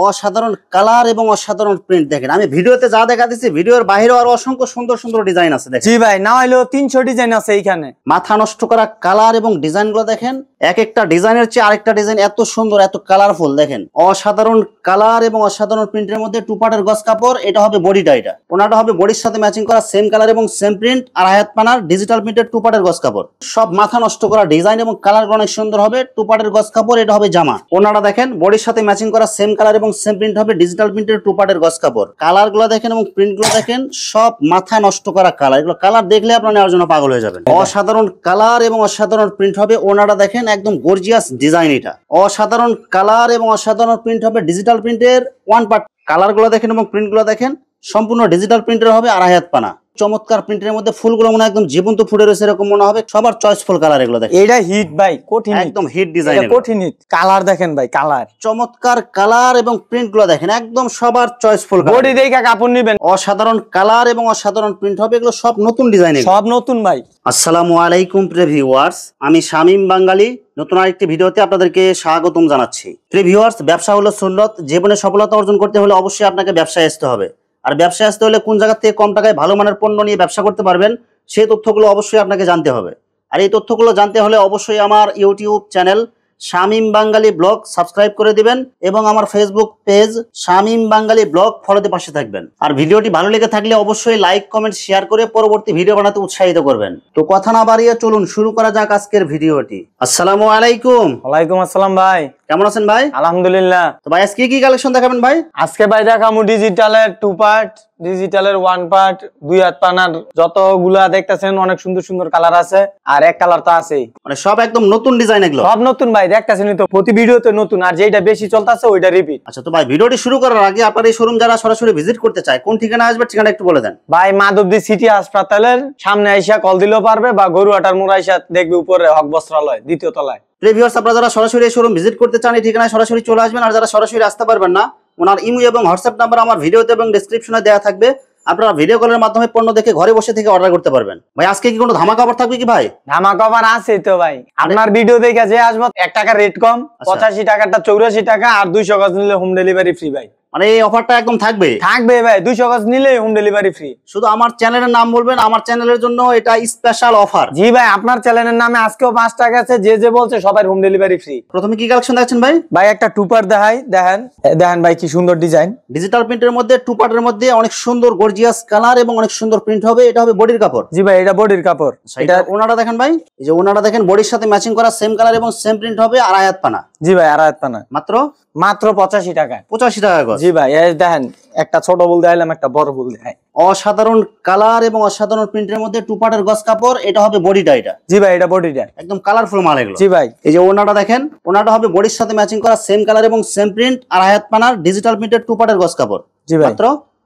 অসাধারণ কালার এবং অসাধারণ প্রিন্ট দেখেন। আমি ভিডিওতে যা দেখা দিচ্ছি ভিডিওর বাইরেও আরো অসংখ্য সুন্দর সুন্দর ডিজাইন আছে দেখেন। জি ভাই, না হলেও 300 ডিজাইন আছে এইখানে। মাথা নষ্ট করা কালার এবং ডিজাইন গুলো দেখেন, এক একটা ডিজাইনের চেয়ে আরেকটা ডিজাইন এত সুন্দর, এত কালারফুল দেখেন। অসাধারণ কালার এবং অসাধারণ প্রিন্টের মধ্যে টু পার্টের গজ কাপড়। এটা হবে বডিটা, এটা ওনাটা হবে বডির সাথে ম্যাচিং করা সেম কালার এবং সেম প্রিন্ট, আর হাত পানার ডিজিটাল প্রিন্টের টু পার্টের গজ কাপড়। সব মাথা নষ্ট করা ডিজাইন এবং কালার অনেক সুন্দর হবে। টু পার্টের গজ কাপড়, এটা হবে জামা। ওনাটা দেখেন বডির সাথে ম্যাচিং করা সেম কালার এবং সেম প্রিন্ট হবে, ডিজিটাল প্রিন্টের টু পার্টের গজ কাপড়। কালার গুলো দেখেন এবং প্রিন্ট গুলো দেখেন, সব মাথা নষ্ট করা কালার। এগুলো কালার দেখলে আপনার নেওয়ার জন্য পাগল হয়ে যাবেন। অসাধারণ কালার এবং অসাধারণ প্রিন্ট হবে। ওনাটা দেখেন একদম গর্জিয়াস ডিজাইন। এটা অসাধারণ কালার এবং অসাধারণ প্রিন্ট হবে, ডিজিটাল প্রিন্টের ওয়ান পার্ট। কালার গুলো দেখেন এবং প্রিন্ট গুলো দেখেন, সম্পূর্ণ ডিজিটাল প্রিন্টের হবে, আর হাত পানা। চমৎকার প্রিন্টের মধ্যে ফুলগুলো মনে একদম জীবন্ত ফুটে রয়েছে এরকম মনে হবে। সবার চয়েসফুল কালার এগুলো দেখেন। এটা হিট ভাই, কঠিন, একদম হিট ডিজাইন, কঠিন হিট। কালার দেখেন ভাই, কালার চমৎকার কালার এবং প্রিন্ট গুলো দেখেন, একদম সবার চয়েসফুল। বডি দেখে কাপড় নেবেন। অসাধারণ কালার এবং অসাধারণ প্রিন্ট হবে, এগুলো সব নতুন ডিজাইন, সব নতুন ভাই। আসসালামু আলাইকুম প্রিয় ভিউয়ার্স, আমি শামীম বাঙালি নতুন আরেকটি ভিডিওতে আপনাদেরকে স্বাগতম জানাচ্ছি। প্রিয় ভিউয়ার্স, ব্যবসা হলো সুন্নত। জীবনে সফলতা অর্জন করতে হলে অবশ্যই আপনাকে ব্যবসায় আসতে হবে। আর ব্যবসায় আসতে হলে কোন জায়গা থেকে কম টাকায় ভালো মানের পণ্য নিয়ে ব্যবসা করতে পারবেন, সেই তথ্যগুলো অবশ্যই আপনাকে জানতে হবে। আর এই তথ্যগুলো জানতে হলে অবশ্যই আমার ইউটিউব চ্যানেল শামীম বাঙালি ব্লগ সাবস্ক্রাইব করে দিবেন এবং আমার ফেসবুক পেজ শামীম বাঙালি ব্লগ ফলোতে পাশে থাকবেন। আর ভিডিওটি ভালো লেগে থাকলে অবশ্যই লাইক কমেন্ট শেয়ার করে পরবর্তী ভিডিও বানাতে উৎসাহিত করবেন। তো কথা না বাড়িয়ে চলুন শুরু করা যাক আজকের ভিডিওটি। আসসালামু আলাইকুম। ওয়ালাইকুম আসসালাম ভাই, কেমন আছেন ভাই? আলহামদুলিল্লাহ। তো ভাই আজকে কি কালেকশন দেখাবেন ভাই? আজকে ভাই দেখামু ডিজিটালের টু পার্ট, ডিজিটালের ওয়ান পার্ট, দুই হাত পানার যতগুলা দেখতেছেন অনেক সুন্দর সুন্দর কালার আছে, আর এক কালার তো আছেই। মানে সব একদম নতুন ডিজাইন এগুলো? সব নতুন ভাই, দেখতেছেন তো প্রতি ভিডিওতে নতুন, আর যেটা বেশি চলতেছে ওইটা রিপিট। আচ্ছা, তো ভাই ভিডিওটি শুরু করার আগে আপনার এই শোরুম যারা সরাসরি ভিজিট করতে চায় কোন ঠিকানা আসবে, ঠিকানা একটু বলে দেন ভাই। মাধবদী সিটি হাসপাতালের সামনে আইসা কল দিলেও পারবে, বা গরুয়াটার মোড় আইসা দেখবে উপরে হক বস্ত্রালয় দ্বিতীয় তলায়। ভিউয়ার্স, আপনারা যারা সরাসরি এই শোরুম ভিজিট করতে চান এই ঠিকানায় সরাসরি চলে আসবেন। আর যারা সরাসরি আসতে পারবেন না, ওনার ইমো এবং হোয়াটসঅ্যাপ নাম্বার আমার ভিডিওতে এবং ডেসক্রিপশনে দেওয়া থাকবে। আপনারা ভিডিও কলের মাধ্যমে পণ্য দেখে ঘরে বসে থেকে অর্ডার করতে পারবেন। ভাই আজকে কি কোনো ধামাকা অফার থাকবে কি ভাই? ধামাকা অফার আছে তো ভাই। আপনার ভিডিও দেখে যে আসবো 1 টাকা রেট কম, 85 টাকাটা 84 টাকা, আর 200 গজ নিলে হোম ডেলিভারি ফ্রি ভাই। মানে এই অফারটা একদম থাকবে? থাকবে ভাই, 200 গজ নিলে হোম ডেলিভারি ফ্রি। শুধু আমার চ্যানেলের নাম বলবেন, আমার চ্যানেলের জন্য এটা স্পেশাল অফার। জি ভাই, আপনার চ্যানেলের নামে আজকেও 5 টাকা আছে, যে যে বলছে সবাই হোম ডেলিভারি ফ্রি। প্রথমে কি কালেকশন দেখছেন ভাই? ভাই একটা টু পার্ট দেখাই, দেখেন দেখেন ভাই কি সুন্দর ডিজাইন। ডিজিটাল প্রিন্টের মধ্যে টু পার্টের মধ্যে অনেক সুন্দর গর্জিয়াস কালার এবং অনেক সুন্দর প্রিন্ট হবে। এটা হবে বডির কাপড়। জি ভাই, এটা বডির কাপড়। এটা ওনাটা দেখেন ভাই, এই যে ওনাটা দেখেন বডির সাথে ম্যাচিং করা সেম কালার এবং সেম প্রিন্ট হবে, আর হাত পানা। জি ভাই, আর হাত পানা মাত্র 85 টাকায়। 85 টাকা গজ। জি ভাই, এই দেখেন একটা ছোট বল দেখাইলাম, একটা বড় বল দেখাই। অসাধারণ কালার এবং অসাধারণ প্রিন্টের মধ্যে টু পার্টের গজ কাপড়। এটা হবে বডিটা, এটা জি ভাই, এটা বডিটা একদম কালারফুল মাল এগুলো। জি ভাই, এই যে ওনাটা দেখেন, ওনাটা হবে বডির সাথে ম্যাচিং করা সেম কালার এবং সেম প্রিন্ট, আর হাত পানার ডিজিটাল প্রিন্টের টু পার্টের গজ কাপড়। জি ভাই,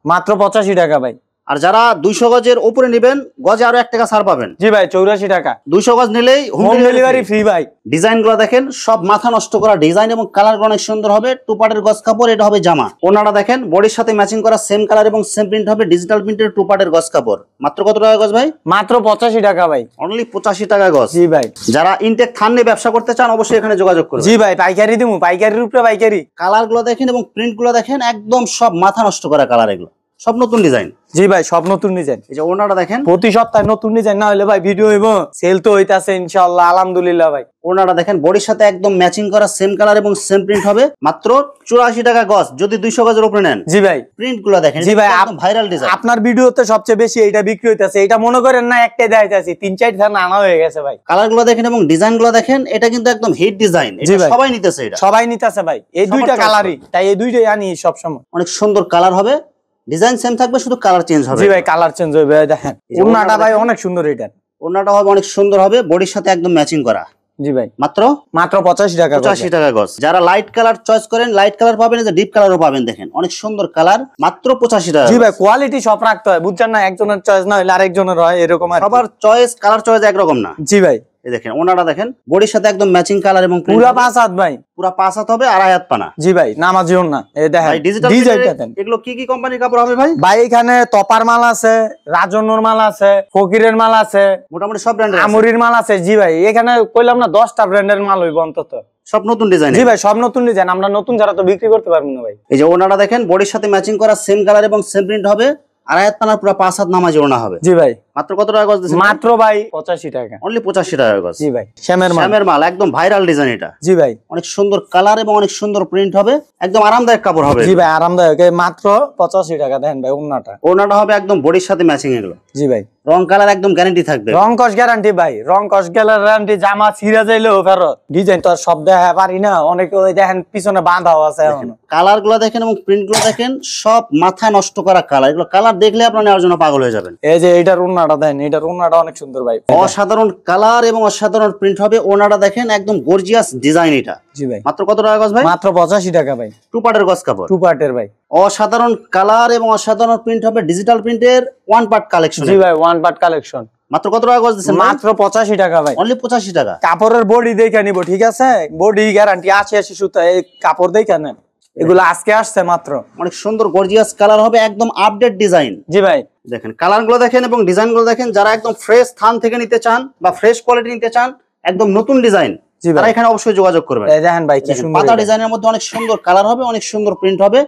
মাত্র 85 টাকা ভাই। আর যারা 200 গজের উপরে নেবেন, গজে আরো 1 টাকা ছাড় পাবেন। জি ভাই, 84 টাকা। 200 গজ নিলেই হোম ডেলিভারি ফ্রি ভাই। ডিজাইন গুলো দেখেন, সব মাথা নষ্ট করা ডিজাইন এবং কালার অনেক সুন্দর হবে। টু পার্টের গজ কাপড়, এটা হবে জামা। ওনাটা দেখেন বডির সাথে ম্যাচিং করা সেম কালার এবং সেম প্রিন্ট হবে, ডিজিটাল প্রিন্টের টু পার্টের গজ কাপড়। মাত্র কত টাকা গজ ভাই? মাত্র 85 টাকা ভাই। অনলি 85 টাকা গজ। জি ভাই, যারা ইনটেক থান নিয়ে ব্যবসা করতে চান অবশ্যই এখানে যোগাযোগ করুন। জি ভাই, পাইকারি দিমু, পাইকারির উপরে পাইকারি। কালার গুলো দেখেন এবং প্রিন্ট গুলো দেখেন, একদম সব মাথা নষ্ট করা কালার, এগুলো সব নতুন ডিজাইন। জি ভাই, সব নতুন ডিজাইন। এই যে ওনাটা দেখেন, প্রতি সপ্তাহে নতুন ডিজাইন না হলে ভাই ভিডিও হইব। সেল তো হইতাছে ইনশাআল্লাহ, আলহামদুলিল্লাহ ভাই। ওনাটা দেখেন বডির সাথে একদম ম্যাচিং করা সেম কালার এবং সেম প্রিন্ট হবে। মাত্র 84 টাকা গজ যদি 200 গজের উপরে নেন। জি ভাই, প্রিন্ট গুলো দেখেন। জি ভাই, একদম ভাইরাল ডিজাইন। আপনার ভিডিওতে সবচেয়ে বেশি এইটা বিক্রি হইতাছে। এটা মনে করেন না একটাই দেখাইতাছি, 3-4 থানা আনা হয়ে গেছে ভাই। কালার গুলো দেখেন এবং ডিজাইন গুলো দেখেন, এটা কিন্তু একদম হিট ডিজাইন। এটা সবাই নিতেছে, এটা সবাই নিতেছে ভাই। এই দুইটা কালারই, তাই এই দুইটাই আনি সব সময়। অনেক সুন্দর কালার হবে, ডিজাইন সেম থাকবে, শুধু কালার চেঞ্জ হবে। জি ভাই, কালার চেঞ্জ হবে। দেখেন ওন্নাটা ভাই অনেক সুন্দর। এটা ওন্নাটা হবে অনেক সুন্দর হবে, বডির সাথে একদম ম্যাচিং করা। জি ভাই, মাত্র 85 টাকা। 85 টাকা গজ। যারা লাইট কালার চয়েস করেন লাইট কালার পাবেন, এই যে ডিপ কালারও পাবেন। দেখেন অনেক সুন্দর কালার, মাত্র 85 টাকা। জি ভাই, কোয়ালিটি সব রাখতে হয়, বুঝছেন না? একজনের চয়েস না হলে আরেকজনের হয়, এরকম আর সবার চয়েস কালার চয়েস একরকম না। জি ভাই, এই দেখেন ওনাটা দেখেন বডির সাথে একদম ম্যাচিং কালার এবং পুরা 5 হাত ভাই, পুরা 5 হাত হবে, আড়াই হাত পানা। জি ভাই নামাজিও না। এই দেখেন ভাই ডিজিটাল ডিজাইনটা দেন এগুলো কি কি কোম্পানির কাপড় হবে ভাই? ভাই এখানে টপার মাল আছে, রাজন্নর মাল আছে, ফকিরের মাল আছে, মোটামুটি সব ব্র্যান্ডের আছে। আমুরির মাল আছে। জি ভাই এখানে কইলাম না 10টা ব্র্যান্ডের মাল হইব অন্তত। সব নতুন ডিজাইন। জি ভাই সব নতুন ডিজাইন, আমরা নতুন যারা তো বিক্রি করতে পারবো না ভাই। এই যে ওনাটা দেখেন বডির সাথে ম্যাচিং করা সেম কালার এবং সেম প্রিন্ট হবে, আড়াই হাত পানা, পুরো 5 হাত নামাজি ওনা হবে। জি ভাই মাত্র কত টাকা গজ দিচ্ছেন? মাত্র ভাই 85 টাকা। অনলি 85 টাকা গজ। জি ভাই শ্যামের মাল, শ্যামের মাল, একদম ভাইরাল ডিজাইন এটা। জি ভাই অনেক সুন্দর কালার এবং অনেক সুন্দর প্রিন্ট হবে, একদম আরামদায়ক কাপড় হবে। জি ভাই আরামদায়ক। এই মাত্র 85 টাকা দেন ভাই ওন্নাটা। ওনাটা হবে একদম বডির সাথে ম্যাচিং এগুলো। জি ভাই রং কালার একদম গ্যারান্টি থাকবে। রং কস গ্যারান্টি ভাই, রং কস গ্যারান্টি। জামা ছিঁড়া যাইলেও ফেরত। ডিজাইন তো আর সব দেখা পারি না, অনেকে ওই দেখেন পিছনে বাঁধাও আছে এখনো। কালার গুলো দেখেন এবং প্রিন্ট গুলো দেখেন, সব মাথা নষ্ট করা কালার। এগুলো কালার দেখলে আপনার নেওয়ার জন্য পাগল হয়ে যাবেন। এই যে এইটার ওন্নাটা দেন, এইটার ওন্নাটা অনেক সুন্দর ভাই, অসাধারণ কালার এবং অসাধারণ প্রিন্ট হবে। ওনাটা দেখেন একদম গর্জিয়াস ডিজাইন এটা। জি ভাই মাত্র কত টাকা গজ ভাই? মাত্র 85 টাকা ভাই। টু পার্টের গজ কাপড়, টু পার্টের ভাই। অসাধারণ কালার এবং অসাধারণ প্রিন্ট হবে, ডিজিটাল প্রিন্টের ওয়ান পার্ট কালেকশন। জি ভাই ওয়ান পার্ট কালেকশন। মাত্র কত টাকা গজ দিচ্ছেন? মাত্র 85 টাকা ভাই। অনলি 85 টাকা। কাপড়ের বডি দেখে নিব, ঠিক আছে? বডি গ্যারান্টি 80 সুতা। এই কাপড় দেখে নেন, এগুলো আজকে আসছে মাত্র। অনেক সুন্দর গর্জিয়াস কালার হবে, একদম আপডেট ডিজাইন। জি ভাই দেখেন কালার গুলো দেখেন এবং ডিজাইন গুলো দেখেন। যারা একদম ফ্রেশ থান থেকে নিতে চান বা ফ্রেশ কোয়ালিটি নিতে চান, একদম নতুন ডিজাইন, জি ভাই তারা এখানে অবশ্যই যোগাযোগ করবেন। এই দেখেন ভাই কি দেখেন, সুন্দর পাতা এটা। ডিজাইনের মধ্যে অনেক সুন্দর কালার হবে, অনেক সুন্দর প্রিন্ট হবে,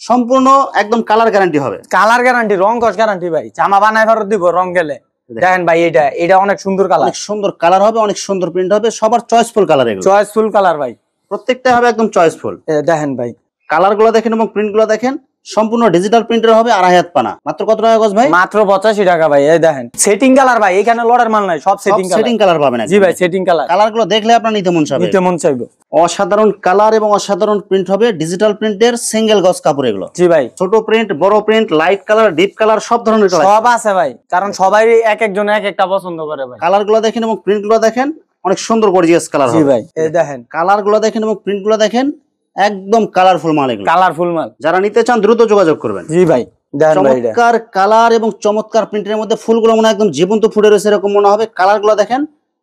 সম্পূর্ণ একদম কালার গ্যারান্টি হবে। কালার গ্যারান্টি, রং কস গ্যারান্টি ভাই। জামা বানায় ফেরত দিব রং গেলে। দেখেন ভাই এটা এটা অনেক সুন্দর কালার, অনেক সুন্দর কালার হবে, অনেক সুন্দর প্রিন্ট হবে, সবার চয়েসফুল কালার এগুলো। চয়েসফুল কালার ভাই, প্রত্যেকটা হবে একদম চয়েসফুল। দেখেন ভাই কালার গুলো দেখেন এবং প্রিন্ট গুলো দেখেন, সম্পূর্ণ ডিজিটাল প্রিন্টের হবে, আড়াই হাত পানা। মাত্র কত টাকা গজ ভাই? মাত্র 85 টাকা ভাই। এই দেখেন সেটিং কালার ভাই, এখানে লড়ার মাল নাই, সব সেটিং কালার। সেটিং কালার পাবেন। জি ভাই সেটিং কালার। কালার গুলো দেখলে আপনার নিতে মন চাইবে, নিতে মন চাইবো। অসাধারণ কালার এবং অসাধারণ প্রিন্ট হবে, ডিজিটাল প্রিন্টের সিঙ্গেল গজ কাপড় এগুলো। জি ভাই ছোট প্রিন্ট, বড় print, light colour, deep colour, সব ধরনের কালার সব আছে ভাই, কারণ সবাই এক একজন এক একটা পছন্দ করে ভাই। কালার গুলো দেখেন এবং প্রিন্ট গুলো দেখেন, অনেক সুন্দর গর্জিয়াস কালার জি হবে। ভাই এই দেখেন কালার গুলো দেখেন এবং প্রিন্ট গুলো দেখেন, একদম কালারফুল মাল এগুলো। কালারফুল মাল। যারা নিতে চান দ্রুত যোগাযোগ করবেন। জি ভাই দেখেন ভাই এটা চমৎকার কালার এবং চমৎকার প্রিন্টের মধ্যে ফুলগুলো মনে হয় একদম জীবন্ত ফুটে রয়েছে এরকম মনে হবে। কালার গুলো দেখেন,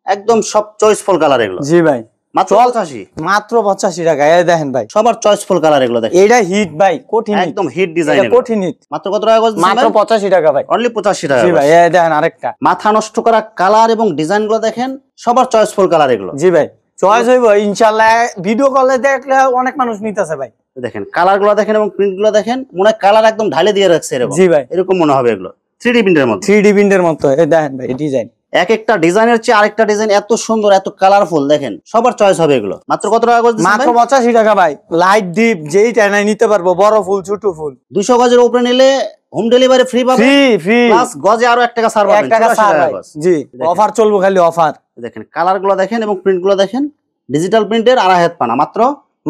একদম সব চয়েসফুল কালার এগুলো। জি ভাই মাত্র 85, মাত্র 85 টাকা। এই দেখেন ভাই সবার চয়েসফুল কালার এগুলো দেখেন। এটা হিট ভাই, কঠিন হিট, একদম হিট ডিজাইন, এটা কঠিন হিট। মাত্র কত টাকা গজ? মাত্র 85 টাকা ভাই। অনলি 85 টাকা। জি ভাই এই দেখেন আরেকটা। মাথা নষ্ট করা কালার এবং ডিজাইন গুলো দেখেন, সবার চয়েসফুল কালার এগুলো। জি ভাই চয়েস হইব ইনশাআল্লাহ। ভিডিও কলে দেখলে অনেক মানুষ নিতেছে ভাই। দেখেন কালার গুলো দেখেন এবং প্রিন্ট গুলো দেখেন, মনে হয় কালার একদম ঢালে দিয়ে রাখছে এরকম। জি ভাই এরকম মনে হবে এগুলো 3D প্রিন্টের মধ্যে। 3D প্রিন্টের মতো। এই দেখেন ভাই ডিজাইন, এক একটা ডিজাইনের চেয়ে আরেকটা ডিজাইন এত সুন্দর, এত কালারফুল, দেখেন সবার চয়েস হবে এগুলো। মাত্র কত টাকা করে? মাত্র 85 টাকা ভাই। লাইট ডিপ যেই টাইনাই নিতে পারবো, বড় ফুল ছোট ফুল। 200 গজের উপরে নিলে হোম ডেলিভারি ফ্রি পাবেন। ফ্রি ফ্রি প্লাস গজে আরো 1 টাকা ছাড় 1 পাবেন। টাকা 84 ছাড় টাকা ভাই। গজ। জি অফার চলবো, খালি অফার। দেখেন কালার গুলো দেখেন এবং প্রিন্ট গুলো দেখেন, ডিজিটাল প্রিন্টের আড়াই হাত পানা, মাত্র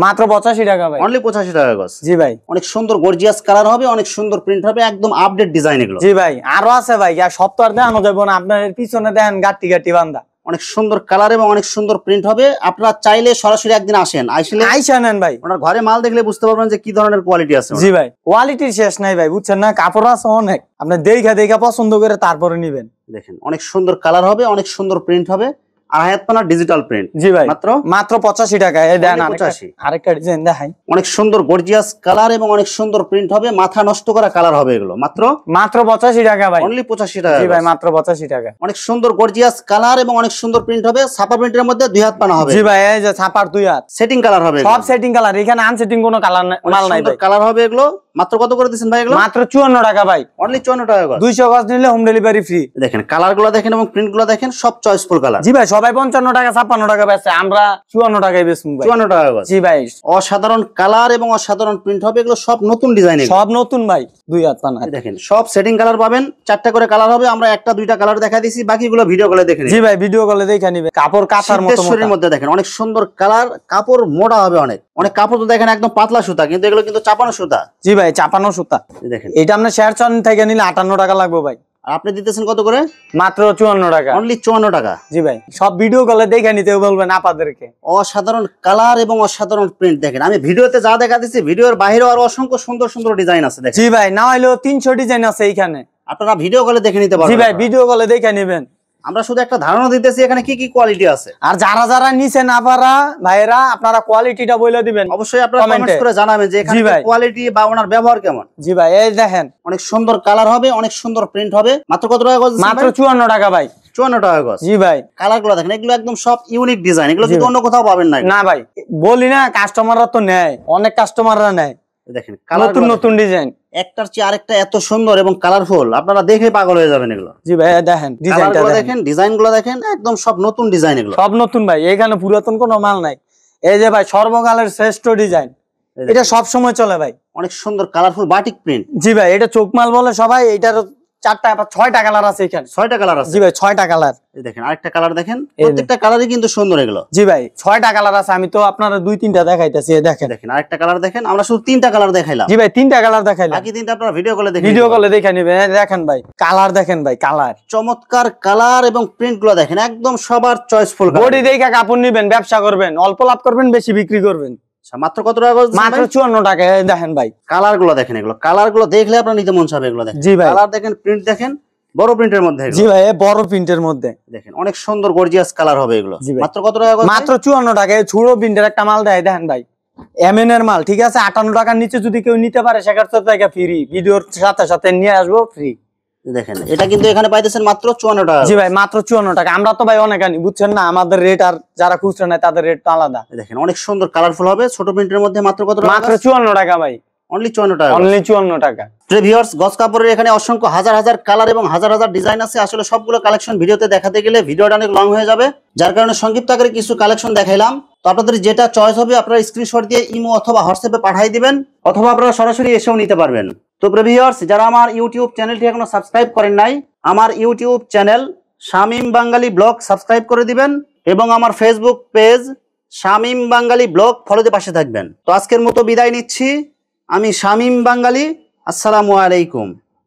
মাত্র 85 টাকা ভাই। অনলি 85 টাকা গজ। জি ভাই অনেক সুন্দর গর্জিয়াস কালার হবে, অনেক সুন্দর প্রিন্ট হবে, একদম আপডেট ডিজাইন এগুলো। জি ভাই আরো আছে ভাই, আর সপ্তাহ দেখানো যাবে না। আপনার পিছনে দেখেন গাটি গাটি বান্ধা, অনেক সুন্দর কালার এবং অনেক সুন্দর প্রিন্ট হবে। আপনারা চাইলে সরাসরি একদিন আসেন, আসলে আইসা নেন ভাই। ওনার ঘরে মাল দেখলে বুঝতে পারবেন যে কি ধরনের কোয়ালিটি আছে। জি ভাই কোয়ালিটির শেষ নাই ভাই, বুঝছেন না? কাপড় আছে অনেক, আপনি দেখা দেখা পছন্দ করে তারপরে নিবেন। দেখেন অনেক সুন্দর কালার হবে, অনেক সুন্দর প্রিন্ট হবে, আড়াই হাত পানা ডিজিটাল প্রিন্ট। জি ভাই মাত্র মাত্র 85 টাকা। এই দেন 85। আরেকটা ডিজাইন দেখাই। অনেক সুন্দর গর্জিয়াস কালার এবং অনেক সুন্দর প্রিন্ট হবে, মাথা নষ্ট করা কালার হবে এগুলো। মাত্র মাত্র 85 টাকা ভাই। অনলি 85 টাকা। জি ভাই মাত্র 85 টাকা। অনেক সুন্দর গর্জিয়াস কালার এবং অনেক সুন্দর প্রিন্ট হবে, ছাপা প্রিন্টের মধ্যে 2 হাত পানা হবে। জি ভাই এই যে ছাপার 2 হাত, সেটিং কালার হবে, সব সেটিং কালার। এখানে আনসেটিং কোনো কালার মাল নাই ভাই। কালার হবে এগুলো। মাত্র কত করে দিচ্ছেন ভাই এগুলো? মাত্র 54 টাকা ভাই। অনলি 54 টাকা গজ। 200 গজ নিলে হোম ডেলিভারি ফ্রি। দেখেন কালার গুলো দেখেন এবং প্রিন্ট গুলো দেখেন, সব চয়েসফুল কালার। জি ভাই সবাই 55 টাকা 56 টাকা বেচে, আমরা 54 টাকায় বেচবো ভাই। 54 টাকা গজ। জি ভাই অসাধারণ কালার এবং অসাধারণ প্রিন্ট হবে, এগুলো সব নতুন ডিজাইন। সব নতুন ভাই, 2 হাত পানা। দেখেন সব সেটিং কালার পাবেন, 4টা করে কালার হবে। আমরা 1টা 2টা কালার দেখা দিয়েছি, বাকিগুলো ভিডিও কলে দেখে নিন। জি ভাই ভিডিও কলে দেখে নিবে। কাপড় কাঁথার মতো শরীরের মোটা। মধ্যে দেখেন অনেক সুন্দর কালার, কাপড় মোটা হবে অনেক। অনেক কাপড় তো দেখেন একদম পাতলা সুতা, কিন্তু এগুলো কিন্তু চাপানো সুতা। জি ভাই চাপানো সুতা। দেখেন এটা আপনার শেয়ার চন থেকে নিলে 58 টাকা লাগবে ভাই। আর আপনি দিতেছেন কত করে? মাত্র 54 টাকা। অনলি 54 টাকা। জি ভাই সব ভিডিও কলে দেখে নিতে বলবেন আপনাদেরকে। অসাধারণ কালার এবং অসাধারণ প্রিন্ট দেখেন। আমি ভিডিওতে যা দেখা দিচ্ছি, ভিডিওর বাইরেও আরো অসংখ্য সুন্দর সুন্দর ডিজাইন আছে। দেখেন জি ভাই না হইলেও 300 ডিজাইন আছে এইখানে, আপনারা ভিডিও কলে দেখে নিতে জি পারবেন। ভাই ভিডিও কলে দেখে নেবেন। আমরা শুধু একটা ধারণা দিতেছি এখানে কি কি কোয়ালিটি আছে। আর যারা যারা নিচে না পারা ভাইরা আপনারা কোয়ালিটিটা বলে দিবেন, অবশ্যই আপনারা কমেন্টস করে জানাবেন যে এখানে কোয়ালিটি বা ওনার ব্যবহার কেমন। জি ভাই, এই দেখেন অনেক সুন্দর কালার হবে, অনেক সুন্দর প্রিন্ট হবে। মাত্র কত টাকা গজ? মাত্র 54 টাকা ভাই। 54 টাকা গজ। জি ভাই, কালার গুলো দেখেন, এগুলো একদম সব ইউনিক ডিজাইন, এগুলো কিন্তু অন্য কোথাও পাবেন না। না ভাই, বলি না কাস্টমাররা তো নেয়, অনেক কাস্টমাররা নেয়। দেখেন নতুন নতুন ডিজাইন, একটার চেয়ে আরেকটা এত সুন্দর এবং কালারফুল, আপনারা দেখে পাগল হয়ে যাবেন এগুলো। জি ভাই, দেখেন ডিজাইনটা দেখেন, ডিজাইন গুলো দেখেন, একদম সব নতুন ডিজাইন, এগুলো সব নতুন ভাই, এখানে পুরাতন কোনো মাল নাই। এই যে ভাই সর্বকালের শ্রেষ্ঠ ডিজাইন, এটা সব সময় চলে ভাই। অনেক সুন্দর কালারফুল বাটিক প্রিন্ট। জি ভাই, এটা চোখ মাল বলে সবাই। এটার 4টা বা 6টা কালার আছে এখানে। 6টা কালার আছে? জি ভাই, 6টা কালার। এই দেখেন আরেকটা কালার দেখেন, প্রত্যেকটা কালারই কিন্তু সুন্দর এগুলো। জি ভাই, 6টা কালার আছে, আমি তো আপনারা 2-3টা দেখাইতেছি। দেখেন দেখেন আরেকটা কালার দেখেন, আমরা শুধু 3টা কালার দেখাইলাম। জি ভাই, 3টা কালার দেখাইলাম, বাকি 3টা আপনারা ভিডিও কলে দেখে নেবেন। দেখেন ভাই কালার, দেখেন ভাই কালার, চমৎকার কালার এবং প্রিন্ট গুলো দেখেন, একদম সবার চয়েসফুল। বডি দেখে কাপড় নিবেন, ব্যবসা করবেন, অল্প লাভ করবেন, বেশি বিক্রি করবেন। মাত্র কত টাকা? মাত্র 54 টাকা। দেখেন ভাই কালার গুলো দেখেন, এগুলো কালার গুলো দেখলে আপনার নিতে মন চাবে। এগুলো দেখেন, জি ভাই, কালার দেখেন, প্রিন্ট দেখেন, বড় প্রিন্টের মধ্যে। জি ভাই, বড় প্রিন্টের মধ্যে দেখেন, অনেক সুন্দর গর্জিয়াস কালার হবে এগুলো। মাত্র কত টাকা? মাত্র 54 টাকা। ছোট প্রিন্টের একটা মাল দেয়, দেখেন ভাই, এমএন এর মাল, ঠিক আছে। 58 টাকার নিচে যদি কেউ নিতে পারে সেক্ষেত্রে টাকা ফ্রি, ভিডিওর সাথে সাথে নিয়ে আসবো ফ্রি। দেখেন এটা কিন্তু এখানে পাইতেছেন মাত্র 54 টাকা। জি ভাই, মাত্র 54 টাকা। আমরা তো ভাই অনেক আনি, বুঝছেন না, আমাদের রেট আর যারা খুচরা নেয় তাদের রেট তো আলাদা। দেখেন অনেক সুন্দর কালারফুল হবে, ছোট প্রিন্টের মধ্যে। মাত্র কত টাকা? মাত্র 54 টাকা ভাই, অনলি 54 টাকা। অনলি 54 টাকা। ভিউয়ার্স, গজ কাপড়ের এখানে অসংখ্য হাজার হাজার কালার এবং হাজার হাজার ডিজাইন আছে। আসলে সবগুলো কালেকশন ভিডিওতে দেখাতে গেলে ভিডিওটা অনেক লং হয়ে যাবে, যার কারণে সংক্ষিপ্ত আকারে কিছু কালেকশন দেখাইলাম। তো আপনাদের যেটা চয়েস হবে আপনারা স্ক্রিনশট দিয়ে ইমো অথবা হোয়াটসঅ্যাপে পাঠিয়ে দিবেন, অথবা আপনারা সরাসরি এসেও নিতে পারবেন। তো ভিউয়ার্স, যারা আমার ইউটিউব চ্যানেলটি এখনো সাবস্ক্রাইব করেন নাই, আমার ইউটিউব চ্যানেল শামীম বাঙালি ব্লগ সাবস্ক্রাইব করে দিবেন, এবং আমার ফেসবুক পেজ শামীম বাঙালি ব্লগ ফলোতে পাশে থাকবেন। তো আজকের মতো বিদায় নিচ্ছি, আমি শামীম বাঙালি। আসসালামু আলাইকুম।